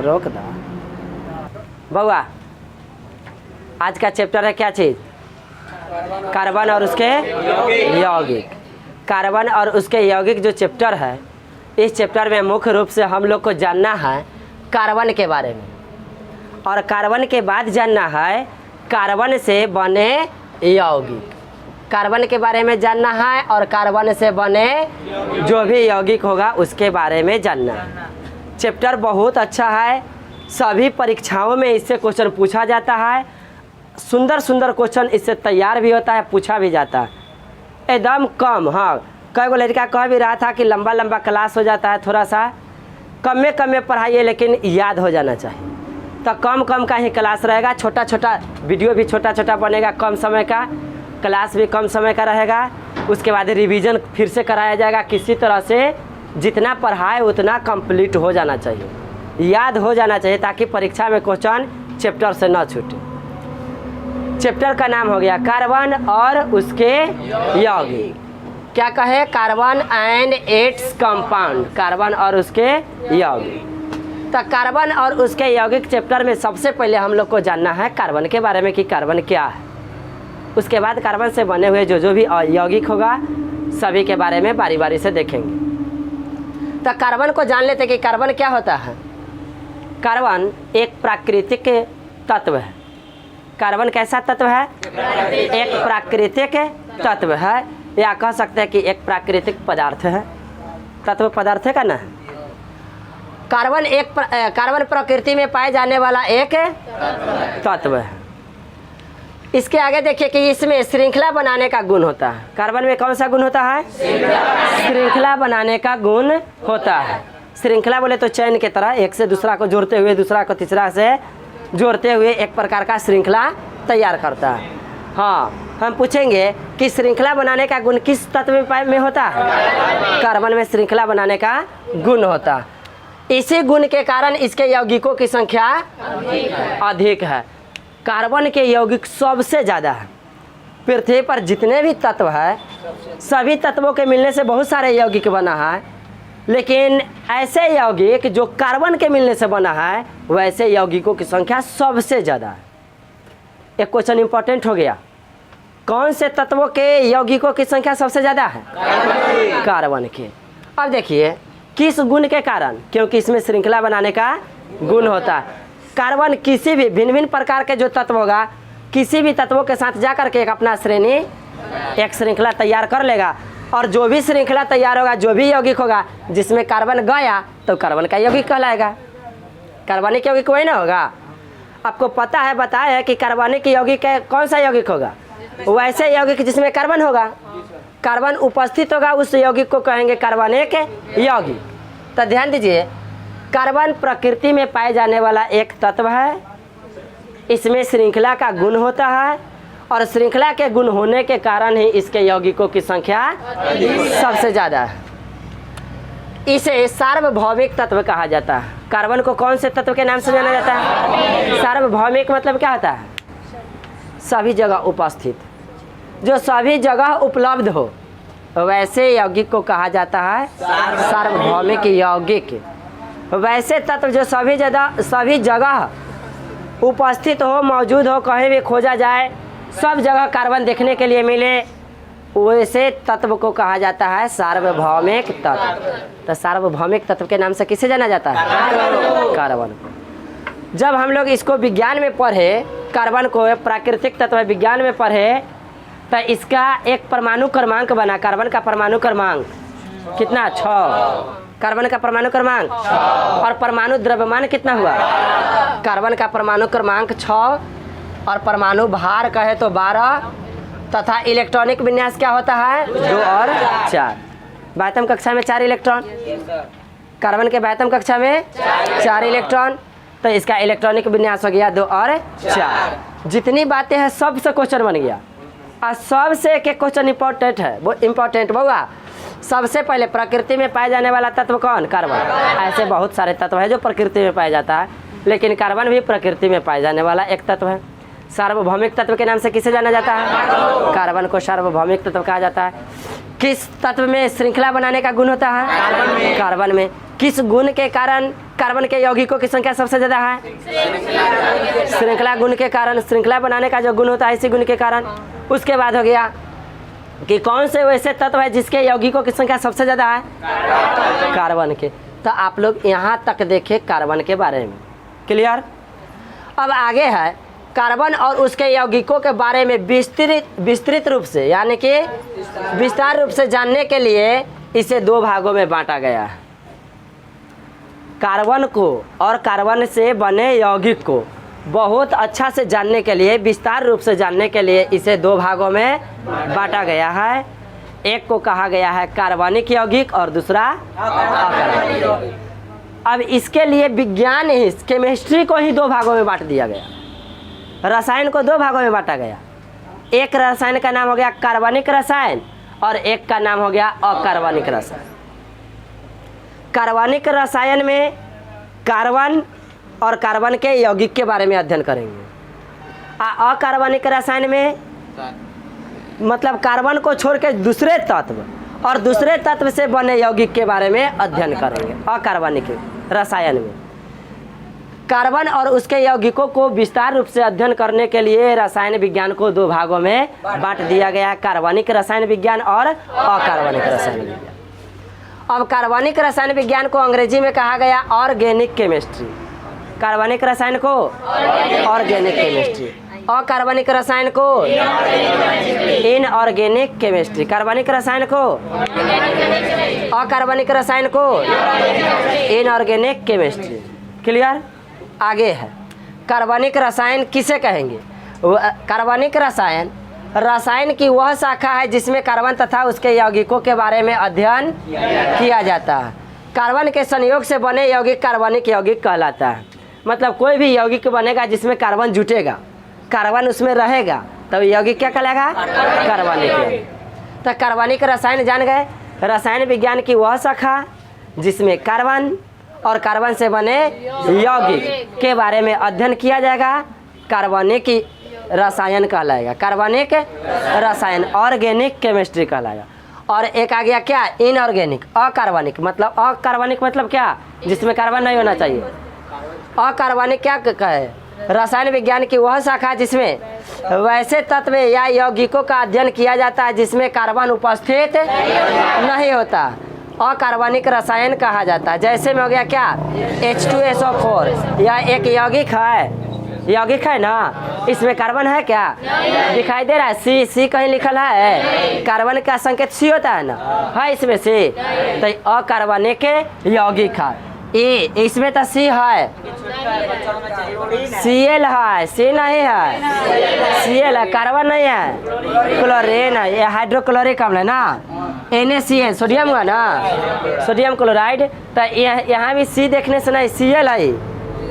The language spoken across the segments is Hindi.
रोक दो बउआ। आज का चैप्टर है क्या चीज़? कार्बन और उसके यौगिक। कार्बन और उसके यौगिक जो चैप्टर है, इस चैप्टर में मुख्य रूप से हम लोग को जानना है कार्बन के बारे में, और कार्बन के बाद जानना है कार्बन से बने यौगिक। कार्बन के बारे में जानना है और कार्बन से बने जो भी यौगिक होगा उसके बारे में जानना है। चैप्टर बहुत अच्छा है, सभी परीक्षाओं में इससे क्वेश्चन पूछा जाता है। सुंदर सुंदर क्वेश्चन इससे तैयार भी होता है, पूछा भी जाता है एकदम कम। हाँ, कई गो लड़का कह भी रहा था कि लंबा लंबा क्लास हो जाता है, थोड़ा सा कम में पढ़ाइए लेकिन याद हो जाना चाहिए। तो कम कम का ही क्लास रहेगा, छोटा छोटा वीडियो भी छोटा छोटा बनेगा, कम समय का क्लास भी कम समय का रहेगा। उसके बाद रिवीजन फिर से कराया जाएगा। किसी तरह से जितना पढ़ाए उतना कंप्लीट हो जाना चाहिए, याद हो जाना चाहिए, ताकि परीक्षा में क्वेश्चन चैप्टर से न छूटे। चैप्टर का नाम हो गया कार्बन और उसके यौगिक। क्या कहे? Carbon and its compound, carbon और उसके यौगिक। तो कार्बन और उसके यौगिक चैप्टर में सबसे पहले हम लोग को जानना है कार्बन के बारे में कि कार्बन क्या है। उसके बाद कार्बन से बने हुए जो भी यौगिक होगा सभी के बारे में बारी बारी से देखेंगे। तो कार्बन को जान लेते कि कार्बन क्या होता है। कार्बन एक प्राकृतिक तत्व है। कार्बन कैसा तत्व है? एक प्राकृतिक तत्व है, या कह सकते हैं कि एक प्राकृतिक पदार्थ है। तत्व पदार्थ है का ना। कार्बन प्रकृति में पाए जाने वाला एक तत्व है। इसके आगे देखिए कि इसमें श्रृंखला बनाने का गुण होता है। कार्बन में कौन सा गुण होता है? श्रृंखला बनाने का गुण होता है। श्रृंखला बोले तो चैन की तरह, एक से दूसरा को जोड़ते हुए, दूसरा को तीसरा से जोड़ते हुए एक प्रकार का श्रृंखला तैयार करता है। हाँ, हम पूछेंगे कि श्रृंखला बनाने का गुण किस तत्व में होता है? कार्बन में श्रृंखला बनाने का गुण होता है। इसी गुण के कारण इसके यौगिकों की संख्या अधिक है। कार्बन के यौगिक सबसे ज़्यादा है। पृथ्वी पर जितने भी तत्व है, सभी तत्वों के मिलने से बहुत सारे यौगिक बना है, लेकिन ऐसे यौगिक जो कार्बन के मिलने से बना है वैसे यौगिकों की संख्या सबसे ज़्यादा है। एक क्वेश्चन इंपॉर्टेंट हो गया, कौन से तत्वों के यौगिकों की संख्या सबसे ज़्यादा है? कार्बन के। अब देखिए किस गुण के कारण, क्योंकि इसमें श्रृंखला बनाने का गुण होता है। कार्बन किसी भी भिन्न भिन्न प्रकार के जो तत्व होगा, किसी भी तत्वों के साथ जाकर के एक अपना एक श्रृंखला तैयार कर लेगा, और जो भी श्रृंखला तैयार होगा, जो भी यौगिक होगा जिसमें कार्बन गया तो कार्बन का यौगिक कहलाएगा। कार्बनिक यौगिक वही ना होगा। आपको पता है, बताया है कि कार्बनिक यौगिक कौन सा यौगिक होगा? वैसे यौगिक जिसमें कार्बन होगा, कार्बन उपस्थित होगा, उस यौगिक को कहेंगे कार्बनिक यौगिक। तो ध्यान दीजिए, कार्बन प्रकृति में पाए जाने वाला एक तत्व है। इसमें श्रृंखला का गुण होता है, और श्रृंखला के गुण होने के कारण ही इसके यौगिकों की संख्या सबसे ज़्यादा है। इसे सार्वभौमिक तत्व कहा जाता है। कार्बन को कौन से तत्व के नाम से जाना जाता है? सार्वभौमिक मतलब क्या होता है? सभी जगह उपस्थित, जो सभी जगह उपलब्ध हो, वैसे यौगिक को कहा जाता है सार्वभौमिक यौगिक। वैसे तत्व जो सभी जगह उपस्थित हो, मौजूद हो, कहीं भी खोजा जाए, सब जगह कार्बन देखने के लिए मिले, वैसे तत्व को कहा जाता है सार्वभौमिक तत्व। तो सार्वभौमिक तत्व के नाम से किसे जाना जाता है? कार्बन। जब हम लोग इसको विज्ञान में पढ़े, कार्बन को प्राकृतिक तत्व विज्ञान में पढ़े, तो इसका एक परमाणु क्रमांक बना। कार्बन का परमाणु क्रमांक कितना? 6। कार्बन का परमाणु क्रमांक, और परमाणु द्रव्यमान कितना हुआ? कार्बन का परमाणु क्रमांक 6, और परमाणु भार कहे तो 12, तथा इलेक्ट्रॉनिक विन्यास क्या होता है? 2 और 4। बाह्यतम कक्षा में 4 इलेक्ट्रॉन, कार्बन के बाह्यतम कक्षा में 4 इलेक्ट्रॉन, तो इसका इलेक्ट्रॉनिक विन्यास हो गया 2 और 4। जितनी बातें हैं सबसे क्वेश्चन बन गया, और सबसे एक क्वेश्चन इंपॉर्टेंट है। वो इंपॉर्टेंट बउआ, सबसे पहले प्रकृति में पाए जाने वाला तत्व कौन? कार्बन। ऐसे बहुत सारे तत्व है जो प्रकृति में पाया जाता है, लेकिन कार्बन भी प्रकृति में पाए जाने वाला एक तत्व है। सार्वभौमिक तत्व के नाम से किसे जाना जाता है? कार्बन को सार्वभौमिक तत्व कहा जाता है। किस तत्व में श्रृंखला बनाने का गुण होता है? कार्बन में। किस गुण के कारण कार्बन के यौगिकों की संख्या सबसे ज़्यादा है श्रृंखला गुण के कारण, श्रृंखला बनाने का जो गुण होता है इसी गुण के कारण। उसके बाद हो गया कि कौन से वैसे तत्व है जिसके यौगिकों की संख्या सबसे ज़्यादा है कार्बन के। तो आप लोग यहाँ तक देखें कार्बन के बारे में, क्लियर। अब आगे है कार्बन और उसके यौगिकों के बारे में विस्तृत रूप से यानी कि विस्तार रूप से जानने के लिए इसे दो भागों में बांटा गया है। कार्बन को और कार्बन से बने यौगिक को बहुत अच्छा से जानने के लिए, विस्तार रूप से जानने के लिए इसे दो भागों में बांटा गया है। एक को कहा गया है कार्बनिक यौगिक और दूसरा अकार्बनिक यौगिक। अब इसके लिए विज्ञान ही केमिस्ट्री को ही दो भागों में बांट दिया गया, रसायन को दो भागों में बांटा गया। एक रसायन का नाम हो गया कार्बनिक रसायन और एक का नाम हो गया अकार्बनिक रसायन। कार्बनिक रसायन में कार्बन और कार्बन के यौगिक के बारे में अध्ययन करेंगे। अकार्बनिक रसायन में मतलब कार्बन को छोड़ के दूसरे तत्व और दूसरे तत्व से बने यौगिक के बारे में अध्ययन करेंगे। अकार्बनिक रसायन में कार्बन और उसके यौगिकों को विस्तार रूप से अध्ययन करने के लिए रसायन विज्ञान को दो भागों में बांट दिया गया, कार्बनिक रसायन विज्ञान और अकार्बनिक रसायन विज्ञान। अब कार्बनिक रसायन विज्ञान को अंग्रेजी में कहा गया ऑर्गेनिक केमिस्ट्री। कार्बनिक रसायन को ऑर्गेनिक केमिस्ट्री, अकार्बनिक रसायन को इनऑर्गेनिक केमिस्ट्री, कार्बनिक रसायन को अकार्बनिक रसायन को इनऑर्गेनिक केमिस्ट्री, क्लियर। आगे है कार्बनिक रसायन किसे कहेंगे। कार्बनिक रसायन रसायन की वह शाखा है जिसमें कार्बन तथा उसके यौगिकों के बारे में अध्ययन किया जाता है। कार्बन के संयोग से बने यौगिक कार्बनिक यौगिक कहलाता है। मतलब कोई भी यौगिक बनेगा जिसमें कार्बन जुटेगा, कार्बन उसमें रहेगा, तब यौगिक क्या कहलाएगा कार्बनिक यौगिक। तो कार्बनिक रसायन जान गए, रसायन विज्ञान की वह शाखा जिसमें कार्बन और कार्बन से बने यौगिक के बारे में अध्ययन किया जाएगा, कार्बनिक रसायन कहलाएगा। कार्बनिक रसायन ऑर्गेनिक केमिस्ट्री कहलाएगा। और एक आ गया क्या इनऑर्गेनिक अकार्बनिक, मतलब अकार्बनिक मतलब क्या जिसमें कार्बन नहीं होना चाहिए। अकार्बनिक क्या कहे, रसायन विज्ञान की वह शाखा जिसमें वैसे तत्व या यौगिकों का अध्ययन किया जाता है जिसमें कार्बन उपस्थित नहीं होता, अकार्बनिक रसायन कहा जाता है। जैसे में हो गया क्या H2SO4, यह एक यौगिक है ना, इसमें कार्बन है क्या दिखाई दे रहा है, सी कहीं लिखल है, कार्बन का संकेत सी होता है ना, है इसमें सी, तो अकार्बनिक यौगिक है। इसमें तो सी है, Cl है, सी नहीं है, Cl है, कार्बन नहीं है, क्लोरीन है, ये हाइड्रोक्लोरिक अम्ल है ना, NaCl सोडियम है ना, सोडियम क्लोराइड। तो यहाँ भी सी देखने से नहीं Cl है,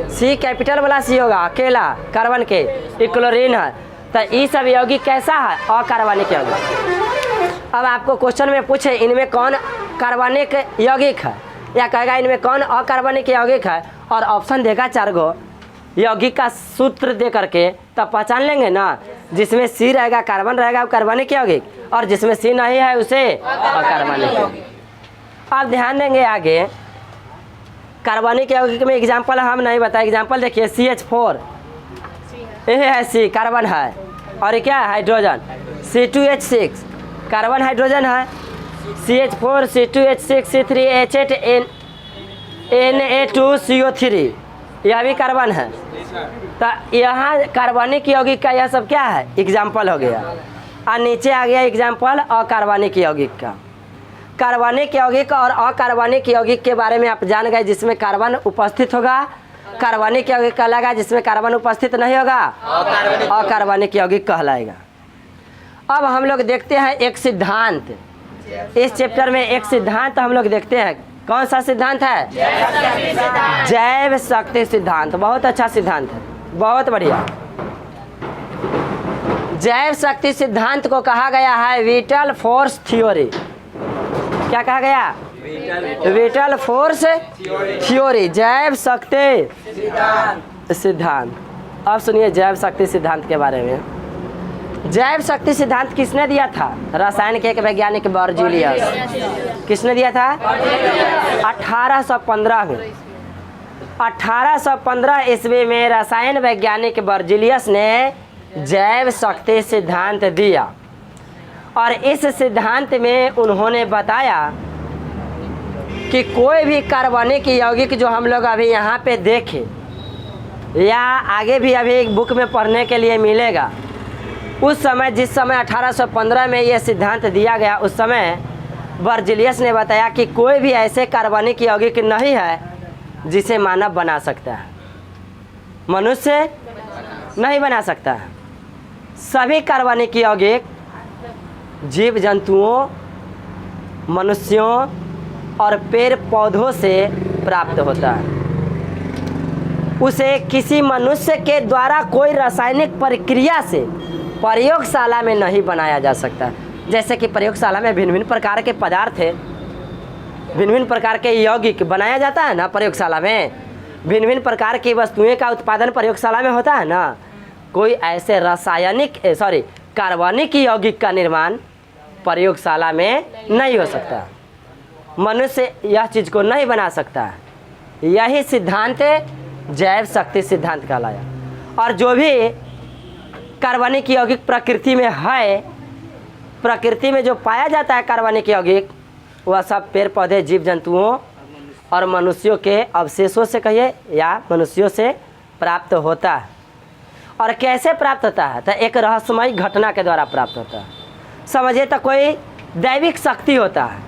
सी कैपिटल वाला सी होगा अकेला कार्बन के, ये क्लोरीन है। तो ये सब यौगिक कैसा है अकार्बनिक यौगिक। अब आपको क्वेश्चन में पूछे इनमें कौन कार्बनिक यौगिक है या कहेगा इनमें कौन अकार्बनिक यौगिक है, और ऑप्शन देगा 4 गो यौगिक का सूत्र दे करके, तब पहचान लेंगे ना। जिसमें सी रहेगा कार्बन रहेगा वो कार्बनिक यौगिक, और जिसमें सी नहीं है उसे अकार्बनिक यौगिक। आप ध्यान देंगे आगे कार्बनिक यौगिक में एग्जाम्पल हम नहीं बताए, एग्जाम्पल देखिए CH4 यह है, सी कार्बन है, और क्या है हाइड्रोजन C2H6 कार्बन हाइड्रोजन है, CH4 C2H6 C3H8 Na2CO3 यह भी कार्बन है। तो यहाँ कार्बनिक यौगिक का यह सब क्या है एग्जाम्पल हो गया, और नीचे आ गया एग्जाम्पल अकार्बनिक यौगिक का। कार्बनिक यौगिक और अकार्बनिक यौगिक के बारे में आप जान गए, जिसमें कार्बन उपस्थित होगा कार्बनिक यौगिक कहलाएगा, जिसमें कार्बन उपस्थित नहीं होगा अकार्बनिक यौगिक कहलाएगा। अब हम लोग देखते हैं एक सिद्धांत, इस चैप्टर में एक सिद्धांत हम लोग देखते हैं। कौन सा सिद्धांत है जैव शक्ति सिद्धांत। बहुत अच्छा सिद्धांत है, बहुत बढ़िया। जैव शक्ति सिद्धांत को कहा गया है विटल फोर्स थ्योरी। क्या कहा गया विटल फोर्स थ्योरी, जैव शक्ति सिद्धांत। अब सुनिए जैव शक्ति सिद्धांत के बारे में। जैव शक्ति सिद्धांत किसने दिया था, रसायन के एक वैज्ञानिक बर्जीलियस। किसने दिया था 1815 में। 1815 ईस्वी में रसायन वैज्ञानिक बर्जिलियस ने जैव शक्ति सिद्धांत दिया और इस सिद्धांत में उन्होंने बताया कि कोई भी कार्बनिक यौगिक जो हम लोग अभी यहाँ पे देखें या आगे भी अभी एक बुक में पढ़ने के लिए मिलेगा, उस समय जिस समय 1815 में यह सिद्धांत दिया गया, उस समय बर्जिलियस ने बताया कि कोई भी ऐसे कार्बनिक यौगिक नहीं है जिसे मानव बना सकता है, मनुष्य नहीं बना सकता है। सभी कार्बनिक यौगिक जीव जंतुओं, मनुष्यों और पेड़ पौधों से प्राप्त होता है। उसे किसी मनुष्य के द्वारा कोई रासायनिक प्रक्रिया से प्रयोगशाला में नहीं बनाया जा सकता। जैसे कि प्रयोगशाला में भिन्न भिन्न प्रकार के पदार्थ है, भिन्न भिन्न प्रकार के यौगिक बनाया जाता है ना। प्रयोगशाला में भिन्न भिन्न प्रकार की वस्तुएं का उत्पादन प्रयोगशाला में होता है ना। कोई ऐसे कार्बनिक यौगिक का निर्माण प्रयोगशाला में नहीं हो सकता। मनुष्य यह चीज़ को नहीं बना सकता। यही सिद्धांत जैव शक्ति सिद्धांत कहलाया। और जो भी कार्बनिक यौगिक प्रकृति में है, प्रकृति में जो पाया जाता है कार्बनिक यौगिक, वह सब पेड़ पौधे, जीव जंतुओं और मनुष्यों के अवशेषों से कहिए या मनुष्यों से प्राप्त होता है। और कैसे प्राप्त होता है? तो एक रहस्यमय घटना के द्वारा प्राप्त होता है। समझिए तो कोई दैविक शक्ति होता है,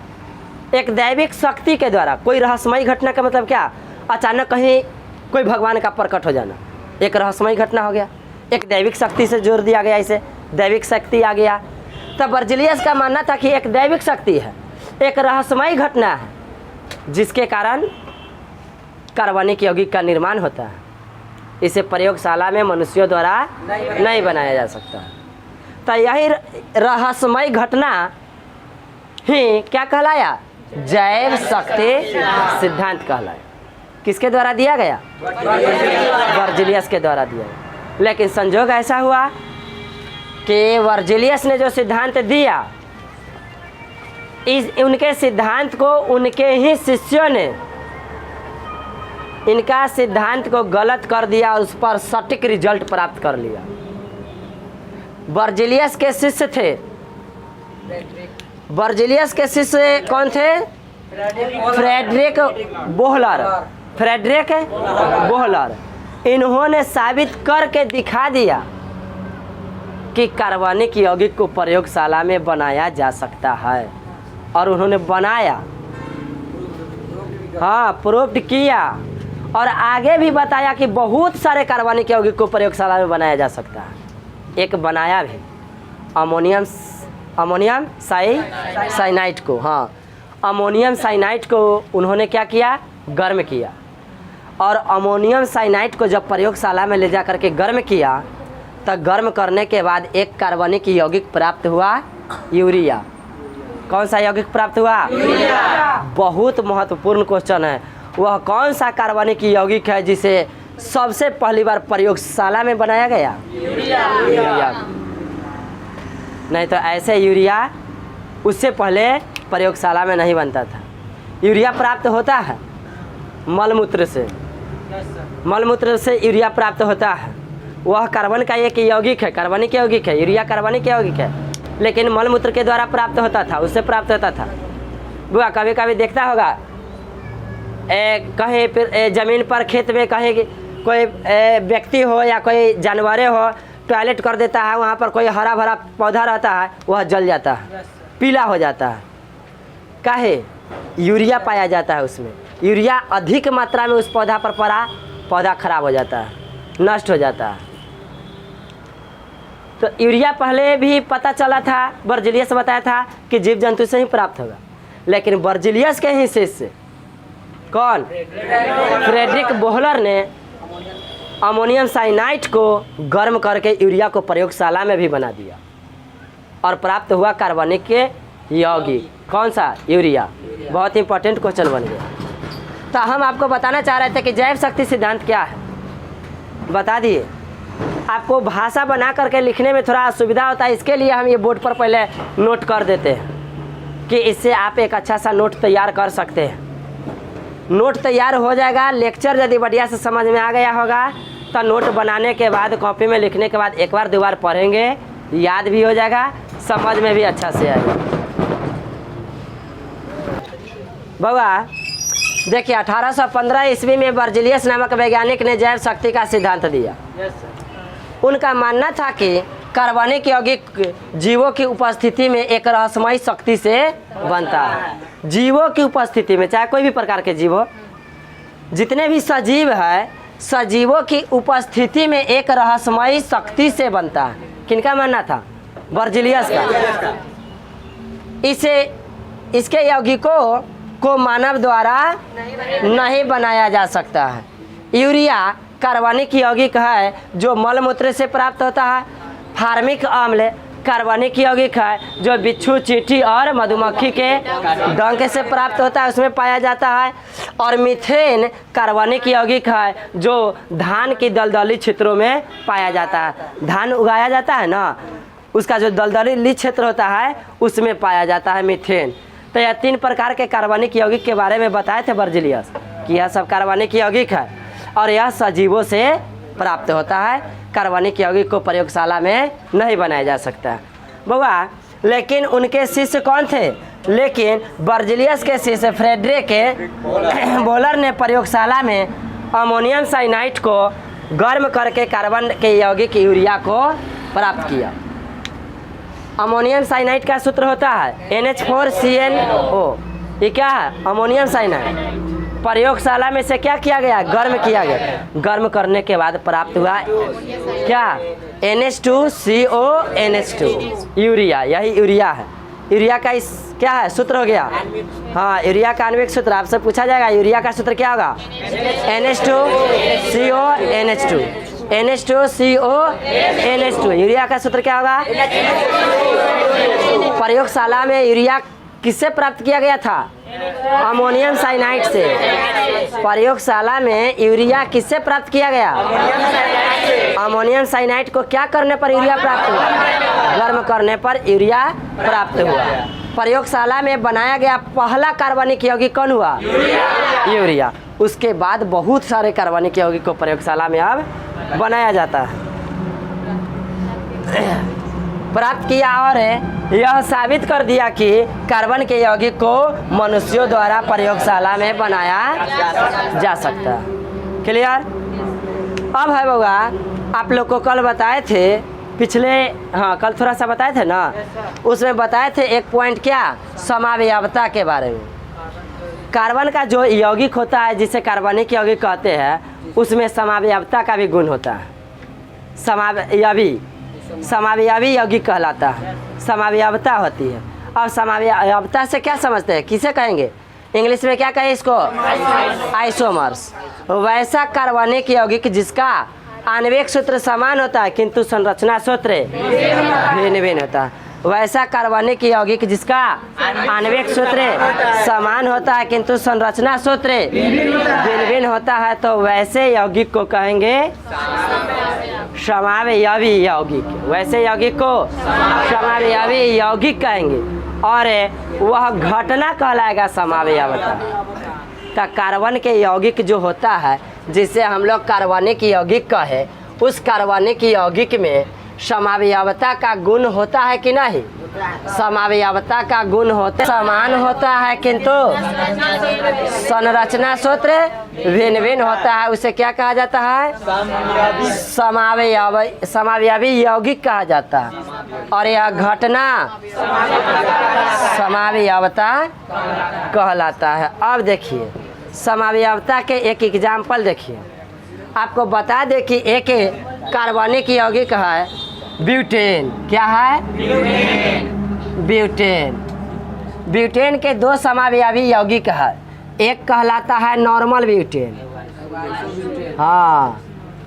एक दैविक शक्ति के द्वारा कोई रहस्यमय घटना का मतलब क्या? अचानक कहीं कोई भगवान का प्रकट हो जाना, एक रहस्यमय घटना हो गया। एक दैविक शक्ति से जोड़ दिया गया, इसे दैविक शक्ति आ गया। तब बर्जिलियस का मानना था कि एक दैविक शक्ति है, एक रहस्यमय घटना है, जिसके कारण कार्बनिक यौगिक का निर्माण होता है। इसे प्रयोगशाला में मनुष्यों द्वारा नहीं बनाया जा सकता। तो यही रहस्यमय घटना ही क्या कहलाया? जैव शक्ति सिद्धांत कहलाया। किसके द्वारा दिया गया? बर्जिलियस के द्वारा दिया गया। लेकिन संजोग ऐसा हुआ कि बर्जिलियस ने जो सिद्धांत दिया, उनके सिद्धांत को उनके ही शिष्यों ने इनका सिद्धांत को गलत कर दिया, उस पर सटीक रिजल्ट प्राप्त कर लिया। बर्जिलियस के शिष्य थे, बर्जिलियस के शिष्य कौन थे? फ्रेडरिक बोहलर। इन्होंने साबित करके दिखा दिया कि कार्बनिक यौगिक को प्रयोगशाला में बनाया जा सकता है। और उन्होंने बनाया, प्रूव्ड किया और आगे भी बताया कि बहुत सारे कार्बनिक यौगिक को प्रयोगशाला में बनाया जा सकता है। एक बनाया भी अमोनियम साइनाइड को। अमोनियम साइनाइड को उन्होंने क्या किया? गर्म किया। और अमोनियम साइनाइड को जब प्रयोगशाला में ले जा करके गर्म किया, तब गर्म करने के बाद एक कार्बनिक यौगिक प्राप्त हुआ, यूरिया। कौन सा यौगिक प्राप्त हुआ? यूरिया। बहुत महत्वपूर्ण क्वेश्चन है। वह कौन सा कार्बनिक यौगिक है जिसे सबसे पहली बार प्रयोगशाला में बनाया गया? यूरिया। नहीं तो ऐसे यूरिया उससे पहले प्रयोगशाला में नहीं बनता था। यूरिया प्राप्त होता है मलमूत्र से, मलमूत्र से यूरिया प्राप्त होता है। वह कार्बन का एक यौगिक है, कार्बनिक यौगिक है। यूरिया कार्बनिक यौगिक है, लेकिन मलमूत्र के द्वारा प्राप्त होता था, उससे प्राप्त होता था। बुआ कभी कभी देखता होगा कहीं ज़मीन पर, खेत में कहीं कोई व्यक्ति हो या कोई जानवरें हो, टॉयलेट कर देता है, वहाँ पर कोई हरा भरा पौधा रहता है, वह जल जाता है, पीला हो जाता है। काहे? यूरिया पाया जाता है उसमें। यूरिया अधिक मात्रा में उस पौधा पर पड़ा, पौधा खराब हो जाता है, नष्ट हो जाता है। तो यूरिया पहले भी पता चला था, बर्जिलियस बताया था कि जीव जंतु से ही प्राप्त होगा। लेकिन बर्जिलियस के ही शिष्य कौन? फ्रेडरिक बोहलर ने अमोनियम साइनाइड को गर्म करके यूरिया को प्रयोगशाला में भी बना दिया और प्राप्त हुआ कार्बनिक के यौगिक। कौन सा? यूरिया। बहुत इंपॉर्टेंट क्वेश्चन बन गया। तो हम आपको बताना चाह रहे थे कि जैव शक्ति सिद्धांत क्या है, बता दिए। आपको भाषा बना करके लिखने में थोड़ा असुविधा होता है, इसके लिए हम ये बोर्ड पर पहले नोट कर देते हैं कि इससे आप एक अच्छा सा नोट तैयार कर सकते हैं। नोट तैयार हो जाएगा। लेक्चर यदि बढ़िया से समझ में आ गया होगा तो नोट बनाने के बाद कॉपी में लिखने के बाद एक बार दो बार पढ़ेंगे, याद भी हो जाएगा, समझ में भी अच्छा से आएगा। बउआ देखिए 1815 ईस्वी में बर्जिलियस नामक वैज्ञानिक ने जैव शक्ति का सिद्धांत दिया। उनका मानना था कि कार्बनिक यौगिक जीवों की उपस्थिति में एक रहस्यमयी शक्ति से बनता है। जीवों की उपस्थिति में, चाहे कोई भी प्रकार के जीव हो, जितने भी सजीव है, सजीवों की उपस्थिति में एक रहस्यमयी शक्ति से बनता है। किनका मानना था? बर्जिलियस का। इसके यौगिकों को मानव द्वारा नहीं बनाया जा सकता है। यूरिया कार्बनिक यौगिक है जो मलमूत्र से प्राप्त होता है। फार्मिक अम्ल कार्बनिक यौगिक है जो बिच्छू, चींटी और मधुमक्खी के डंक से प्राप्त होता है, उसमें पाया जाता है। और मीथेन कार्बनिक यौगिक है जो धान की दलदली क्षेत्रों में पाया जाता है। धान उगाया जाता है ना, उसका जो दलदली क्षेत्र होता है उसमें पाया जाता है मीथेन। तो यह 3 प्रकार के कार्बनिक यौगिक के बारे में बताए थे बर्जिलियस कि यह सब कार्बनिक यौगिक है और यह सजीवों से प्राप्त होता है। कार्बनिक यौगिक को प्रयोगशाला में नहीं बनाया जा सकता बउआ। लेकिन उनके शिष्य कौन थे? लेकिन बर्जिलियस के शिष्य फ्रेडरिक बोलर ने प्रयोगशाला में अमोनियम साइनाइड को गर्म करके कार्बन के यौगिक यूरिया को प्राप्त किया। अमोनियम साइनाइड का सूत्र होता है NH4CnO। ये क्या है? Ammonium cyanide. प्रयोगशाला में से क्या किया गया? गर्म किया गया। गर्म करने के बाद प्राप्त हुआ क्या? NH2CO NH2 urea. यही यूरिया है। यूरिया का क्या है? सूत्र हो गया। हाँ, यूरिया का आणविक सूत्र आपसे पूछा जाएगा। यूरिया का सूत्र क्या होगा? NH2CO NH2 NH2CO NH2। Urea का सूत्र क्या होगा? प्रयोगशाला में यूरिया किससे प्राप्त किया गया था? अमोनियम साइनाइड से। प्रयोगशाला में यूरिया किससे प्राप्त किया गया? अमोनियम साइनाइड को क्या करने पर यूरिया प्राप्त हुआ? गर्म करने पर यूरिया प्राप्त हुआ। प्रयोगशाला में बनाया गया पहला कार्बनिक यौगिक कौन हुआ? यूरिया। उसके बाद बहुत सारे कार्बनिक यौगिक को प्रयोगशाला में अब बनाया जाता है, प्राप्त किया और यह साबित कर दिया कि कार्बन के यौगिक को मनुष्यों द्वारा प्रयोगशाला में बनाया जा सकता है। क्लियर? अब है बउआ, आप लोग को कल बताए थे कल थोड़ा सा बताए थे ना, उसमें बताए थे एक पॉइंट क्या? समावयवता के बारे में। कार्बन का जो यौगिक होता है जिसे कार्बनिक यौगिक कहते हैं, उसमें समावयवता का भी गुण होता है। समावयवी यौगिक कहलाता है, समावयवता होती है। और समावयवता से क्या समझते हैं? किसे कहेंगे? इंग्लिश में क्या कहें इसको? आइसोमर्स। वैसा कार्बनिक यौगिक जिसका आणविक सूत्र समान होता है किंतु संरचना सूत्र भिन्न भिन्न होता है। वैसा कार्बनिक यौगिक जिसका आणविक सूत्र समान होता है किंतु संरचना सूत्र भिन्न भिन्न होता है, तो वैसे यौगिक को कहेंगे समावयवी यौगिक। वैसे यौगिक को समावयवी यौगिक कहेंगे और वह घटना कहलाएगा समावयवता। तो कार्बन के यौगिक जो होता है जिसे हम लोग कार्बनिक यौगिक कहे, उस कार्बनिक यौगिक में समावयवता का गुण होता है कि नहीं? समावयवता का गुण होता समान होता है किंतु संरचना सूत्र भिन्न भिन्न होता है। उसे क्या कहा जाता है? समावयवी यौगिक कहा जाता है। और यह घटना समावयवता कहलाता है। अब देखिए समावयवता के एक एग्जाम्पल देखिए। आपको बता दें कि एक कार्बनिक यौगिक है ब्यूटेन। क्या है? ब्यूटेन। ब्यूटेन के 2 समावयवी यौगिक है। एक कहलाता है नॉर्मल ब्यूटेन। हाँ,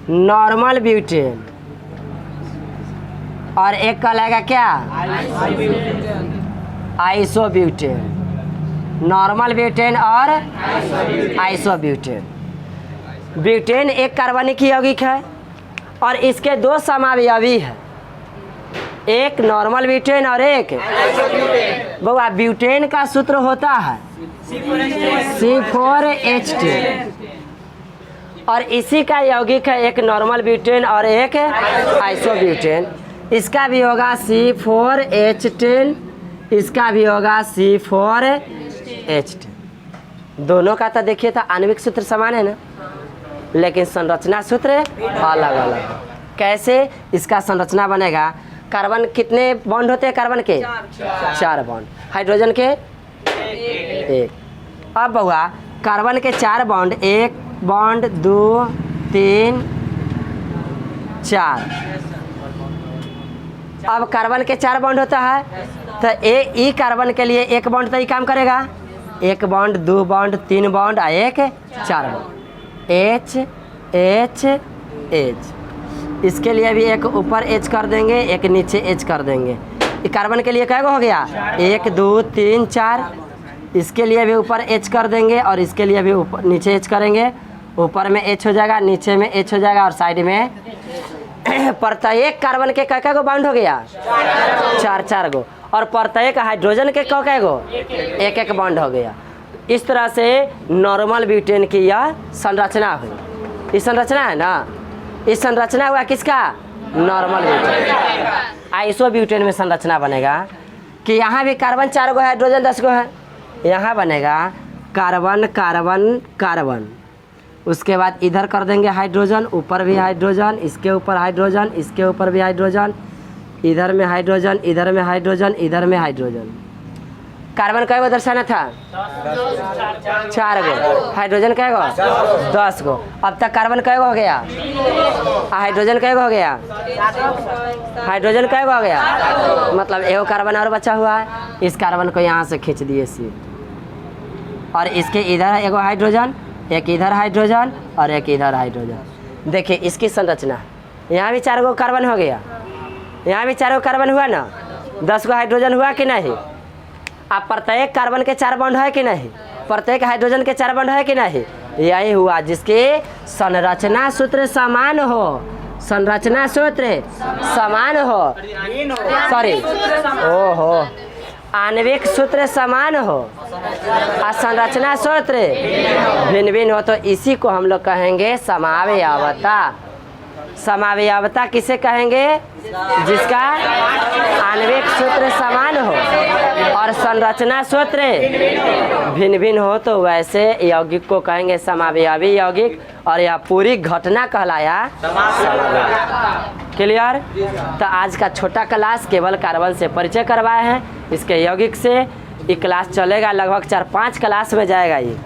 नॉर्मल ब्यूटेन। और एक कहलाएगा क्या? आइसोब्यूटेन। नॉर्मल ब्यूटेन और आइसोब्यूटेन। ब्यूटेन एक कार्बनिक यौगिक है और इसके 2 समावयवी है। एक नॉर्मल ब्यूटेन और एक बउआ ब्यूटेन का सूत्र होता है C4H10 और इसी का यौगिक है एक नॉर्मल ब्यूटेन और एक आइसोब्यूटेन। इसका भी होगा C4H10, इसका भी होगा C4H10। दोनों का तो देखिए तो आणविक सूत्र समान है ना, लेकिन संरचना सूत्र अलग अलग। कैसे इसका संरचना बनेगा? कार्बन कितने बॉन्ड होते हैं? कार्बन के 4 बॉन्ड, हाइड्रोजन के 1। अब बउआ कार्बन के 4 बॉन्ड, 1 बॉन्ड 2 3 4। अब कार्बन के 4 बॉन्ड होता है तो ई कार्बन के लिए 1 बॉन्ड तो ये काम करेगा, 1 बॉन्ड 2 बॉन्ड 3 बॉन्ड और 1 4 बॉन्ड, H H H। इसके लिए भी एक ऊपर H कर देंगे, एक नीचे H कर देंगे। ये कार्बन के लिए कैगो हो गया? 1 2 3 4। इसके लिए भी ऊपर H कर देंगे और इसके लिए भी ऊपर नीचे H करेंगे। ऊपर में H हो जाएगा, नीचे में H हो जाएगा और साइड में प्रत्येक कार्बन के कै गो बाउंड हो गया? 4 गो। और प्रत्येक हाइड्रोजन के कै गो? 1 बाउंड हो गया। इस तरह से नॉर्मल ब्यूटेन की यह संरचना हुई। ये संरचना है ना, इस संरचना हुआ किसका? Normal butane. आइसो ब्यूटेन में संरचना बनेगा कि यहाँ भी कार्बन 4 गो है, हाइड्रोजन 10 गो है। यहाँ बनेगा कार्बन कार्बन कार्बन, उसके बाद इधर कर देंगे हाइड्रोजन, ऊपर भी हाइड्रोजन, इसके ऊपर हाइड्रोजन, इसके ऊपर भी हाइड्रोजन, इधर में हाइड्रोजन, इधर में हाइड्रोजन, इधर में हाइड्रोजन। कार्बन कै गो दर्शाना था? 4 गो। हाइड्रोजन कै गो? 10 गो। अब तक कार्बन कै गो हो गया? हाइड्रोजन कै गो हो गया? हाइड्रोजन कै गो हो गया? मतलब एगो कार्बन और बचा हुआ है। इस कार्बन को यहाँ से खींच दिए सी, और इसके इधर है एगो हाइड्रोजन, एक इधर हाइड्रोजन और एक इधर हाइड्रोजन। देखिए इसकी संरचना, यहाँ भी 4 गो कार्बन हो गया, यहाँ भी 4 गो कार्बन हुआ ना, 10 गो हाइड्रोजन हुआ कि नहीं? अब प्रत्येक कार्बन के 4 बॉन्ड है कि नहीं? प्रत्येक हाइड्रोजन के 4 बॉन्ड है कि नहीं? यही हुआ जिसके संरचना सूत्र समान हो, संरचना सूत्र समान हो, सॉरी ओहो, आणविक सूत्र समान हो और संरचना सूत्र भिन्न भिन्न हो, तो इसी को हम लोग कहेंगे समावयवता। समावयवता किसे कहेंगे? जिसका आणविक सूत्र समान हो और संरचना सूत्र भिन्न भिन्न हो, तो वैसे यौगिक को कहेंगे समावयवी यौगिक, और यह पूरी घटना कहलाया समावयव। क्लियर? तो आज का छोटा क्लास केवल कार्बन से परिचय करवाए हैं, इसके यौगिक से। ये क्लास चलेगा लगभग 4-5 क्लास में जाएगा ये।